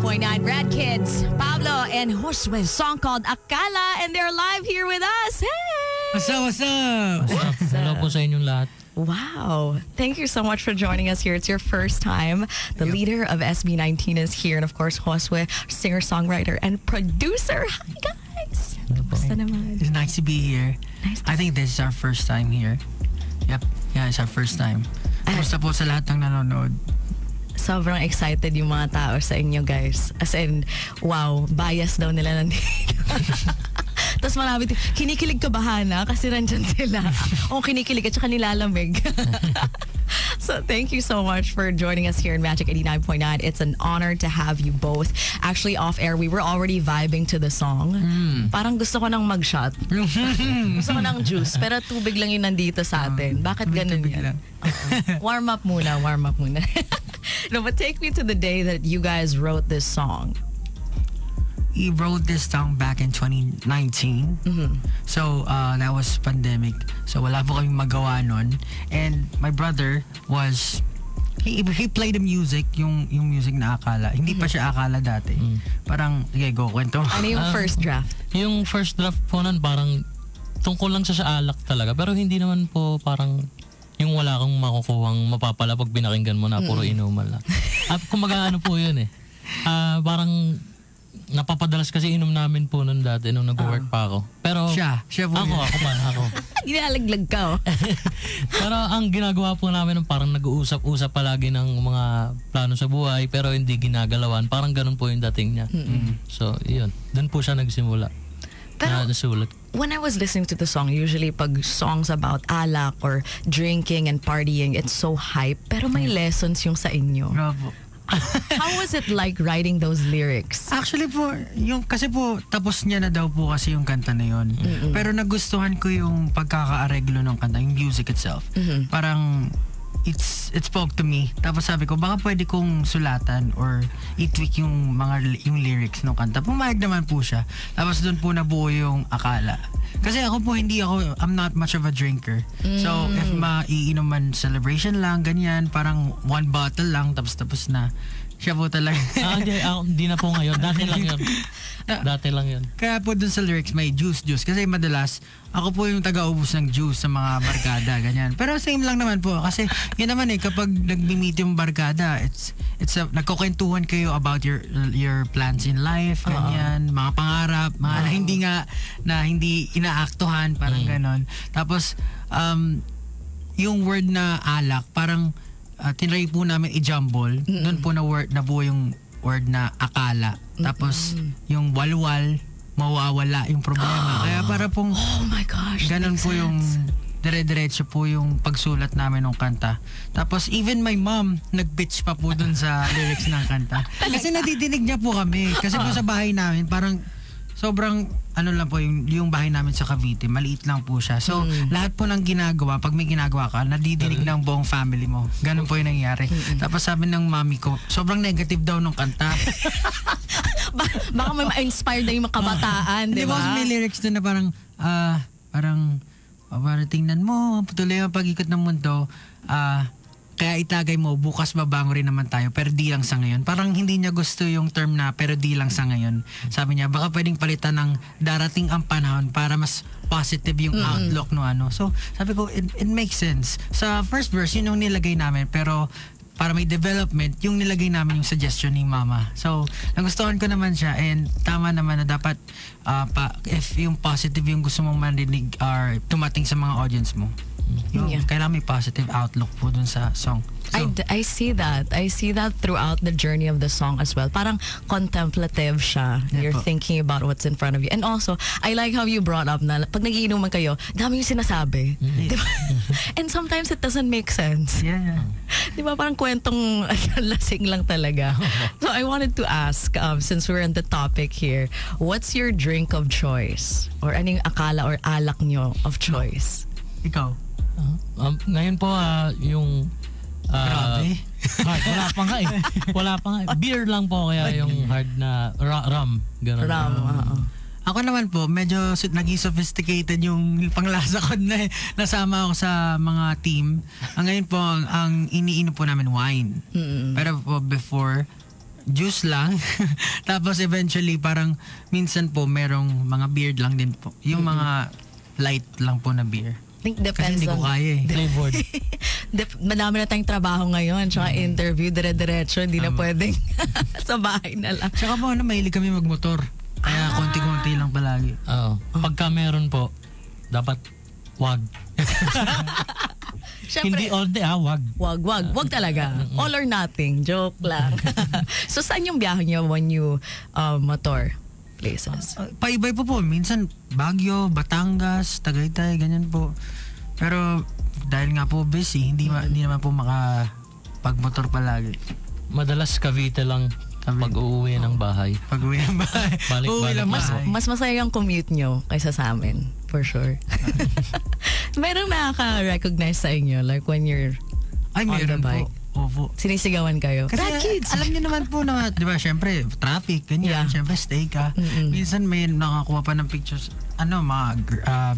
89.9 Red Kids, Pablo and Josue, song called Akala, and they're live here with us. Hey! What's up, what's up? Hello po sa inyong lahat. Wow. Thank you so mumuch for joining us here. It's your first time. The leader of SB19 is here. And of course, Josue, singer-songwriter and producer. Hi, guys. Kamusta naman? It's nice to be here. Nice to I think this is our first time here. Yep. Yeah, it's our first time. Kamusta po sa lahat ng nanonood? Sobrang excited yung mga tao sa inyo, guys. As in, wow, bias daw nila nandito. Tapos marami, kinikilig ka ba, Hana? Kasi nandyan sila. O kinikilig at saka nilalamig. So thank you so much for joining us here in Magic 89.9. It's an honor to have you both. Actually, off air, we were already vibing to the song. Parang gusto ko nang mag-shot. Gusto ko ng juice. Pero tubig lang yun nandito sa atin. Bakit ganun yan? Warm up muna. No, but take me to the day that you guys wrote this song. We wrote this song back in 2019. So, that was pandemic. So, wala po kaming magawa nun. And my brother was... He played the music, yung music na Akala. Hindi pa siya Akala dati. Parang, sige, go, kwento. Ano yung first draft? Yung first draft po nun, parang tungkol lang siya sa alak talaga. Pero hindi naman po parang yung wala kang makukuhang mapapala pag binakinggan mo na puro inuman lang. At kumaga ano po yun eh. Parang napapadalas kasi inom namin po nun dati nung nag-work pa ako. Pero Siya po ako. Ginalaglag ka, oh. Pero ang ginagawa po namin parang nag-uusap-usap palagi ng mga plano sa buhay pero hindi ginagalawan. Parang ganun po yung dating niya. So, yun. Doon po siya nagsimula. Pero nasulat. when I was listening to the song, usually pag songs about alak or drinking and partying, it's so hype. Pero may lessons yung sa inyo. Bravo. How was it like writing those lyrics? Actually po, kasi po, tapos niya na daw po kasi yung kanta na yun. Pero nagustuhan ko yung pagkakaareglo ng kanta, yung music itself. Parang, it spoke to me. Tapos sabi ko, baka pwede kong sulatan or i-tweak yung lyrics ng kanta. Pumayag naman po siya. Tapos doon po nabuo yung Akala. Kasi ako po, I'm not much of a drinker. So, if maiinom man celebration lang, ganyan, parang one bottle lang, tapos na. Siya po talaga. Hindi na po ngayon. Dati lang yun. Kaya po dun sa lyrics may juice. Kasi madalas, ako po yung taga-ubos ng juice sa mga barkada, ganyan. Pero same lang naman po. Kasi yun naman kapag nag-meet yung barkada, nagkukwentuhan kayo about your plans in life, ganyan, mga pangarap, mga na hindi inaaktuhan, parang ganon. Tapos, yung word na alak, parang tinry po namin i-jumble. Doon po nabuo yung word na Akala. Tapos, yung walwal, mawawala yung problema. Kaya para pong, oh my gosh, ganun po yung dire-diretso po yung pagsulat namin ng kanta. Tapos, even my mom, nag-pitch pa po dun sa lyrics ng kanta. Kasi nadidinig niya po kami. Kasi po sa bahay namin, parang sobrang lang po yung bahay namin sa Cavite, maliit lang po siya. So, lahat po ng ginagawa, pag may ginagawa ka, nadidinig ng buong family mo. Ganun po yung nangyari. Tapos sabi ng mami ko, sobrang negative daw ng kanta. Baka may ma-inspire na yung mga kabataan, di ba? May lyrics doon na parang tingnan mo, patuloy ang pag-ikot ng mundo, kaya itagay mo, bukas babango rin naman tayo, pero di lang sa ngayon. Parang hindi niya gusto yung term na, pero di lang sa ngayon. Sabi niya, baka pwedeng palitan ng darating ang panahon para mas positive yung outlook no ano. So, sabi ko, it makes sense. Sa first verse, yun yung nilagay namin, pero para may development, yung nilagay namin yung suggestion ni Mama. So, nagustuhan ko naman siya and tama naman na dapat if yung positive yung gusto mong marinig or tumating sa mga audience mo. Kailangan may positive outlook po dun sa song. So, I see that. I see that throughout the journey of the song as well. Parang contemplative siya. You're thinking about what's in front of you. And also, I like how you brought up na pag nagiinuman kayo, dami yung sinasabi. Diba? And sometimes it doesn't make sense. Yeah. Diba? Parang kwentong lasing lang talaga. So I wanted to ask, since we're on the topic here, what's your drink of choice? Or anong akala or alak nyo of choice? Ikaw? Ngayon po, yung grabe. Hard. Wala pa nga. Beer lang po kaya yung hard na rum. Ganun. Rum, Ako naman po, medyo naging sophisticated yung panglasa ko na nasama ako sa mga team. Ngayon po, ang iniinom po namin wine. Pero po before, juice lang. Tapos eventually parang minsan po merong mga beer lang din po. Yung mga light lang po na beer. I think Kasi depends hindi ko on... kaya eh. Flavored. Madami na tayong trabaho ngayon, tsaka interview, dire-diretso, hindi na pwedeng sa bahay na lang. Tsaka po mahilig kami magmotor. Kaya konti-konti lang palagi. Oo. Pagka meron po, dapat wag. Siyempre, Hindi all day, wag. wag talaga. All or nothing. Joke lang. So, saan yung biyahe niyo when you motor places? Paibay po. Minsan Baguio, Batangas, Tagaytay, ganyan po. Pero dahil nga po busy, hindi naman po makapagmotor palagi. Madalas Cavite lang pag uuwi ng bahay. Pag uwi ng bahay. Balik-balik Uwi ng lang. bahay. Mas masaya yung commute nyo kaysa sa amin. For sure. Merong nakaka-recognize sa inyo like when you're Ay, on the meron po. bike. Opo. Sinisigawan kayo. Kasi Kids! alam niyo naman po na, di ba, syempre, traffic, ganyan, Yeah. syempre, stay ka. Minsan may nakakuha pa ng pictures, mga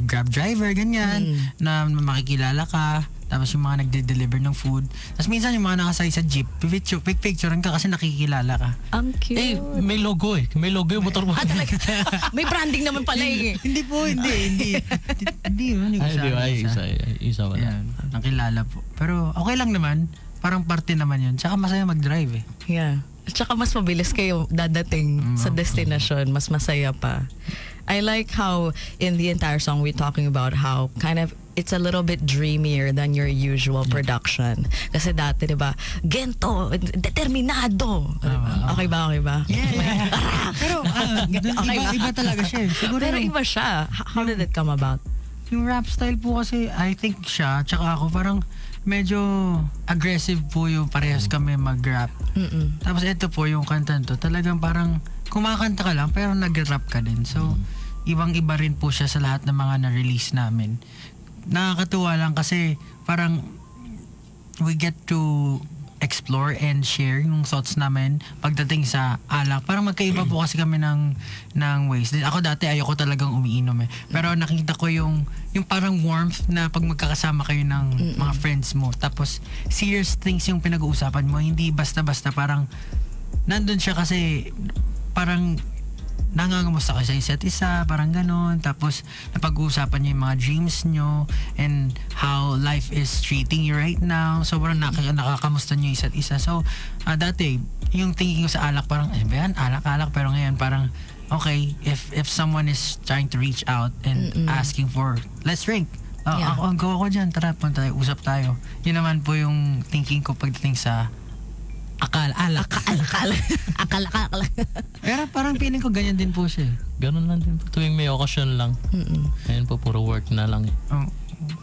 Grab driver, ganyan, na makikilala ka. Tapos yung mga nagde-deliver ng food. Tapos minsan yung mga nakasay sa jeep, picturean ka kasi nakikilala ka. Ang cute. May logo eh. May logo yung motor mo. Talaga. May branding naman pala eh. Hindi po, hindi. Hindi yun, yung Isa wala. Yan, nakilala po. Pero okay lang naman. Parang parte naman yun. Tsaka masaya mag-drive eh. Yeah. At saka mas mabilis kayo dadating sa destination. Mas masaya pa. I like how in the entire song we're talking about how kind of it's a little bit dreamier than your usual production. Kasi dati, di ba, gento, determinado. Okay ba? Yeah. Pero iba talaga siya eh. Siguro Pero iba siya. How did it come about? yung rap style po kasi, I think siya, tsaka ako parang medyo aggressive po yung parehas kami mag-rap. Tapos ito po yung kanta to, talagang parang kumakanta ka lang pero nag-rap ka din. So, ibang-iba rin po siya sa lahat ng mga na-release namin. Nakakatuwa lang kasi parang we get to explore and share yung thoughts namin pagdating sa alak. Parang magkaiba po kasi kami ng ways. Ako dati ayoko talagang umiinom eh. Pero nakita ko yung parang warmth na pag magkakasama kayo ng mga friends mo. Tapos serious things yung pinag-uusapan mo. Hindi basta-basta, parang nandun siya kasi parang nangangamusta kayo sa isa't isa, parang ganon. Tapos napag-uusapan niyo yung mga dreams nyo and how life is treating you right now. So parang nakakamusta niyo isa't isa. So dati yung thinking ko sa alak parang ba yan, alak. Pero ngayon parang okay, if someone is trying to reach out and asking for let's drink, ako go ako dyan, tara punta tayo, usap tayo. Yun naman po yung thinking ko pagdating sa alak. Pero parang feeling ko ganyan din po siya. Ganun lang din po. Tuwing may occasion lang. Ayun po, puro work na lang eh.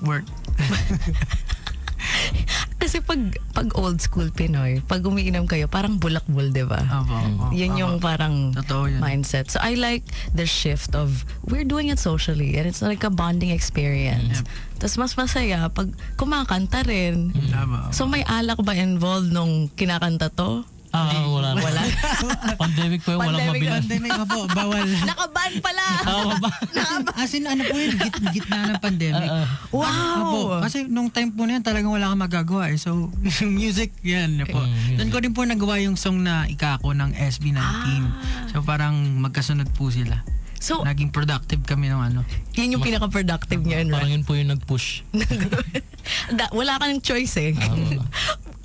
Work. Kasi pag old school Pinoy, pag umiinom kayo, parang bulakbol, di ba? Yun yung parang yun. mindset. So I like the shift of we're doing it socially and it's like a bonding experience. Tapos mas masaya pag kumakanta rin. So may alak ba involved nung kinakanta to? Wala na. Wala. Pandemic po yun, walang Pandemic mabilan. Pandemic po, bawal. Nakaban pala! As in, ano po yun, gitna ng pandemic. Wow! Opo, kasi nung time po na yan, talagang wala kang magagawa eh. So, yung music, yan po. Doon ko rin po nagawa yung song na Ikako ng SB19. So, parang magkasunod po sila. So, naging productive kami ng ano. Yun yung pinaka-productive niya, Parang right? yun po yung nag-push. Wala kang choice eh.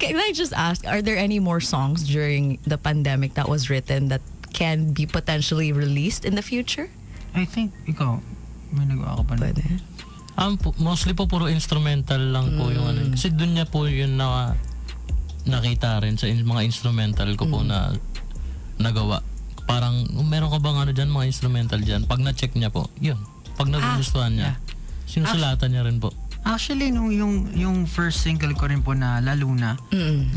Can I just ask, are there any more songs during the pandemic that was written that can be potentially released in the future? I think, ikaw, may nagawa ka pa na. Pwede. Mostly po puro instrumental lang po yung ano. Kasi dun niya po yun na nakita rin sa mga instrumental ko po na nagawa. Parang, meron ka bang ano dyan, mga instrumental dyan? Pag na-check niya po, yun. Pag nagugustuhan niya, sinusulatan niya rin po. Actually, nung yung first single ko rin po na La Luna,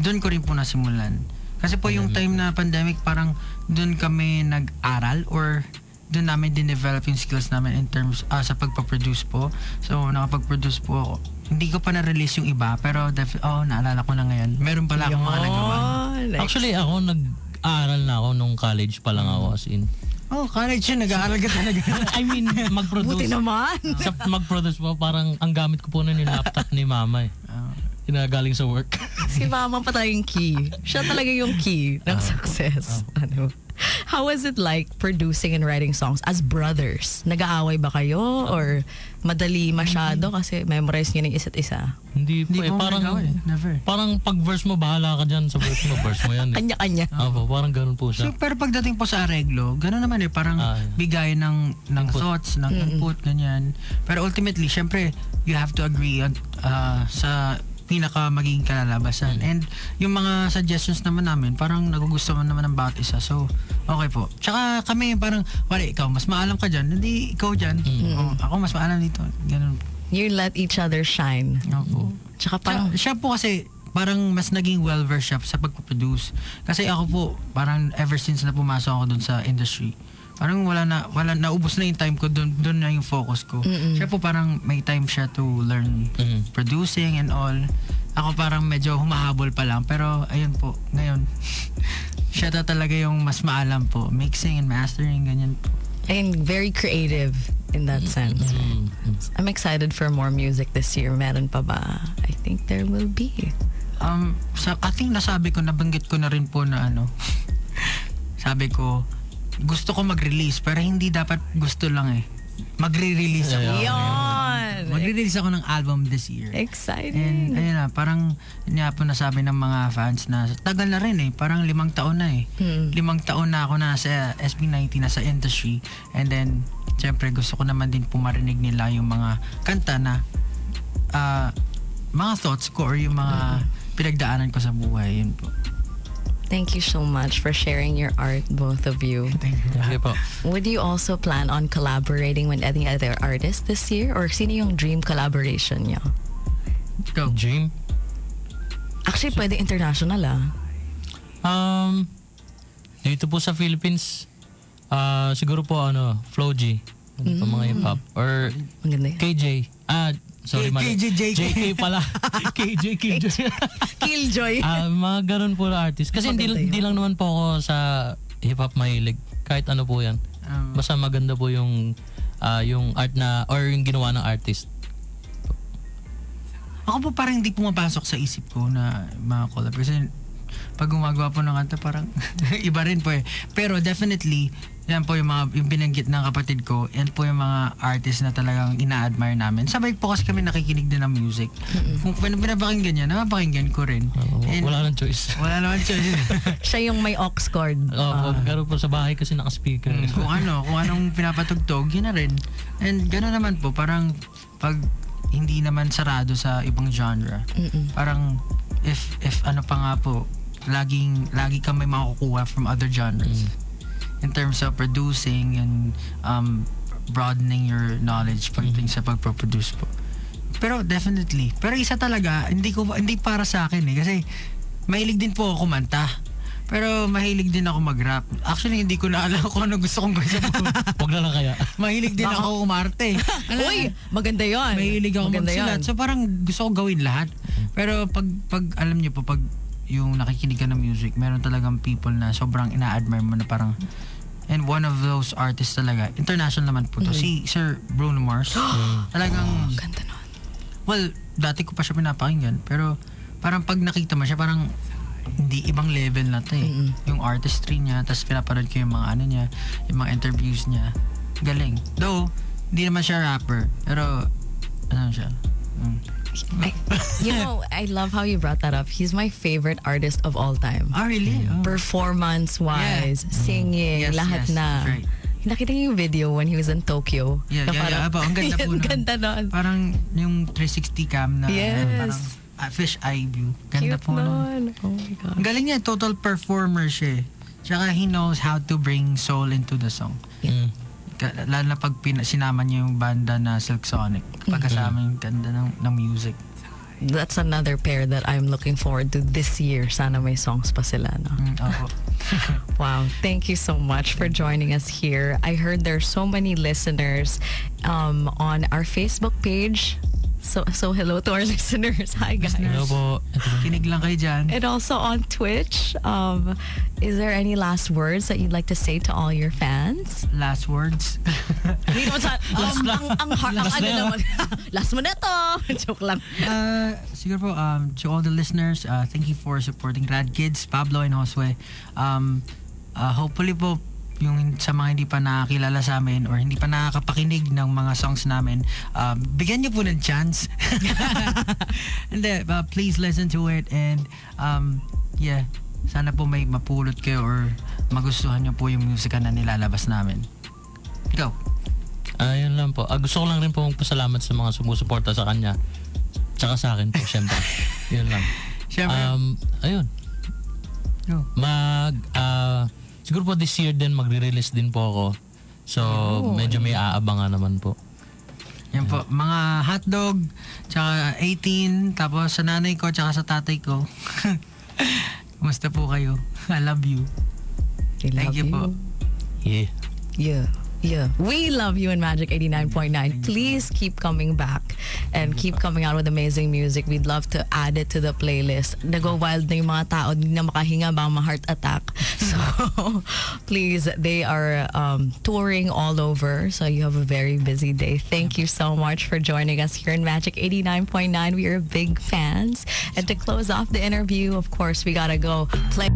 doon ko rin po nasimulan. Kasi po yung time na pandemic, parang doon kami nag-aral or doon namin din-develop yung skills namin in terms sa pagpaproduce po. So, nakapag-produce po ako. Hindi ko pa na-release yung iba, pero naalala ko na ngayon. Meron pala akong mga nagawa. Actually, ako nag-aaral na ako nung college pa lang ako as in. College yun. Nag-aaral ka talaga. I mean, mag-produce. Buti naman. Sa mag-produce po, parang ang gamit ko po nun yung laptop ni mama eh. Inagaling sa work. Si mama pa talaga yung key. Siya talaga yung key ng success. Ano? How was it like producing and writing songs as brothers? Nag-aaway ba kayo? Or madali masyado kasi memorize niyo ng isa't isa? Hindi po Hindi po parang, never. parang pag verse mo, bahala ka dyan sa verse mo yan eh. Kanya-kanya. Opo, parang ganun po So, siya. pero pagdating po sa areglo, gano'n naman eh, parang bigay ng Input. thoughts, ng input, ganyan. Pero ultimately, syempre, you have to agree on, sa pinaka magiging kalalabasan. And yung mga suggestions naman namin, parang nagugustuhan naman ng bawat isa. So, okay po. Tsaka kami parang, wala, ikaw, mas maalam ka dyan, hindi ikaw dyan. Oh, ako, mas maalam dito. Ganun. You let each other shine. Opo. Tsaka parang, Siya po kasi, parang mas naging well-versed siya sa pagpaproduce. Kasi ako po, parang ever since na pumasok ako dun sa industry, parang naubos na yung time ko, dun na yung focus ko. Siya po parang may time siya to learn producing and all. Ako parang medyo humahabol pa lang, pero ayun po, ngayon, siya talaga yung mas maalam po. Mixing and mastering, ganyan po. and very creative in that sense. I'm excited for more music this year. Meron pa ba? I think there will be. I think nasabi ko, nabanggit ko na rin po na sabi ko, gusto ko mag-release, pero hindi dapat gusto lang eh. Magre-release ako. Yon! Magre-release ako ng album this year. Exciting. And ayun na, parang yun nga po nasabi ng mga fans na tagal na rin eh, parang 5 taon na eh. 5 taon na ako na sa SB90, na sa industry. And then, syempre gusto ko naman din pumarinig nila yung mga kanta na mga thoughts ko or yung mga pinagdaanan ko sa buhay. Yun po. Thank you so much for sharing your art, both of you. Thank you. Okay po. Would you also plan on collaborating with any other artists this year? Or sino yung dream collaboration niyo? Go. Dream? Actually, pwede international Dito po sa Philippines, siguro po Flo G. Ano pa mga hip-hop. Or Maganda yun. KJ. Sorry, mali. JK pala. KJ, Killjoy. Killjoy. Mga ganun po na artist. Kasi Maganda hindi lang naman po ako sa hip-hop mahilig. Kahit ano po yan. Basta maganda po yung art na, or yung ginawa ng artist. Ako po parang hindi pumapasok sa isip ko na mga collab. Kasi pag gumagawa po ng kanta, parang iba rin po eh. Pero definitely, yan po yung binanggit ng kapatid ko, yan po yung mga artist na talagang ina-admire namin. Sabay po kasi kami nakikinig din ng music. Kung pinapakinggan yan, napapakinggan ko rin. Wala nang choice. Wala naman choice. Siya yung may aux cord. Pero po sa bahay kasi naka-speaker. kung anong pinapatugtog, yun na rin. And gano'n naman po, parang pag hindi naman sarado sa ibang genre, parang if ano pa nga po, lagi ka may makukuha from other genres. In terms of producing and broadening your knowledge pagdating sa pagproduce po. Pero definitely. Pero isa talaga, hindi para sa akin eh. Kasi mahilig din po ako kumanta. Pero mahilig din ako mag-rap. Actually, hindi ko na alam kung ano gusto kong gawin sa buhay. Huwag na lang kaya. Mahilig din ako umarte. Uy, maganda yun. Mahilig ako Maganda magsulat. yun. So parang gusto ko gawin lahat. Pero pag alam niyo po, pag yung nakikinig ka ng music, meron talagang people na sobrang ina-admire mo na parang, and one of those artists talaga, international naman po to, si Sir Bruno Mars. Talagang, Ganda nun. well, dati ko pa siya pinapakinggan, pero parang pag nakita mo siya, parang hindi ibang level na to eh. Yung artistry niya, tapos pinapanood ko yung mga ano niya, yung mga interviews niya. Galing. Though, hindi naman siya rapper, pero ano siya? I love how you brought that up. He's my favorite artist of all time. Ah, really? Oh. Performance-wise, singing, Yes, lahat yes, na. that's right. Nakita niyo yung video when he was in Tokyo? Yeah, Na yeah. Ang ganda po Ang nun. ganda nun. Parang yung 360 cam na Yes. parang fish eye view. Ganda Cute po nun. nun. Oh my God. Ang galing niya, total performer siya eh. Tsaka he knows how to bring soul into the song. Lalo na pag sinama niya yung banda na Silk Sonic. Pagkasama yung ganda ng music. That's another pair that I'm looking forward to this year. Sana may songs pa sila, no? Opo. Wow, thank you so much for joining us here. I heard there's so many listeners on our Facebook page. So hello to our listeners. Hi guys. Hello po. Kinig lang kayo dyan. And also on Twitch, is there any last words that you'd like to say to all your fans? Last words. Hindi naman sa, last mo na to. Joke lang. Siguro po, to all the listeners, thank you for supporting Rad Kids, Pablo and Josue. Hopefully po, yung sa mga hindi pa nakakilala sa amin or hindi pa nakakapakinig ng mga songs namin, bigyan niyo po ng chance. And then, please listen to it and yeah, sana po may mapulot kayo or magustuhan niyo po yung musika na nilalabas namin. Go! Ayun lang po. Gusto ko lang rin po magpasalamat sa mga sumusuporta sa kanya. Tsaka sa akin po, syempre. Yun lang. Syempre. Ayun. Go. Siguro po this year din magre-release din po ako. So, medyo may aabangan naman po. Yan po, mga hotdog, tsaka 18, tapos sa nanay ko, tsaka sa tatay ko. Kumusta po kayo? I love you. Thank you po. Yeah. Yeah. We love you in Magic 89.9. Please keep coming back and keep coming out with amazing music. We'd love to add it to the playlist. Nago wild na yung mga tao, hindi na makahinga ba heart attack. So please, they are touring all over. So you have a very busy day. Thank you so much for joining us here in Magic 89.9. We are big fans. And to close off the interview, of course, we gotta go play.